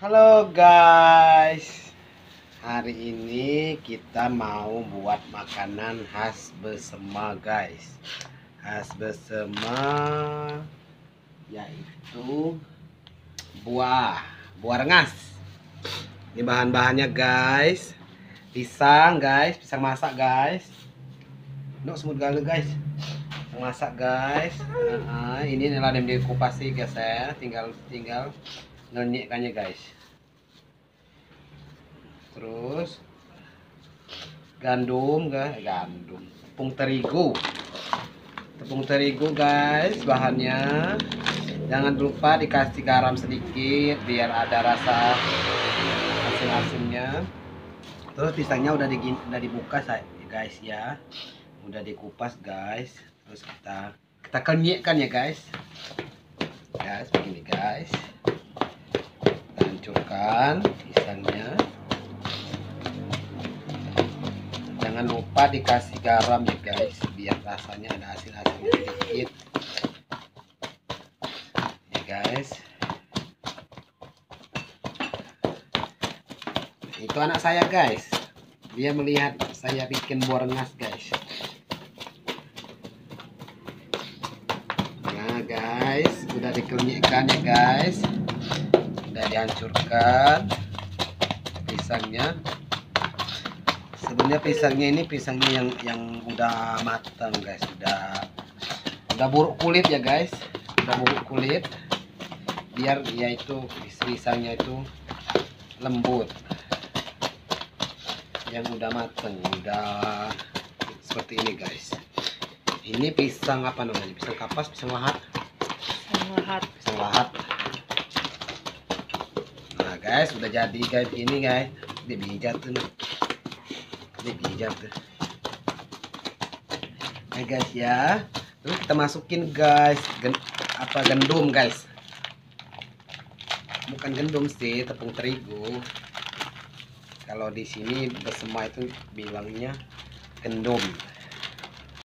Halo guys, hari ini kita mau buat makanan khas Besema guys. Khas Besema yaitu buah rengas. Ini bahan-bahannya guys. Pisang guys, pisang masak guys. Semut galau guys. Pisang masak guys. Ini adalah yang dikupas sih guys ya. Tinggal ngenyekkannya guys. Terus gandum tepung terigu guys bahannya. Jangan lupa dikasih garam sedikit biar ada rasa asin-asinnya. Terus pisangnya udah dibuka guys ya, udah dikupas guys. Terus kita kenyekkan ya guys. Begini guys, kita hancurkan pisangnya. Jangan lupa dikasih garam ya guys, biar rasanya ada asin-asinnya sedikit ya guys. Itu anak saya guys, dia melihat saya bikin buah rengas guys. Nah guys, udah dikenyekkan ya guys, udah dihancurkan pisangnya. Sebenarnya pisangnya yang udah matang guys, udah buruk kulit ya guys, udah buruk kulit biar ya itu pisangnya itu lembut. Yang udah matang, udah seperti ini guys. Ini pisang apa namanya? Pisang kapas, pisang lahat. Pisang lahat. Nah guys, udah jadi guys ini guys. Dia bijak tuh. Nah guys ya. Terus kita masukin guys gandum guys. Bukan gandum sih, tepung terigu. Kalau di sini Besema itu bilangnya gandum.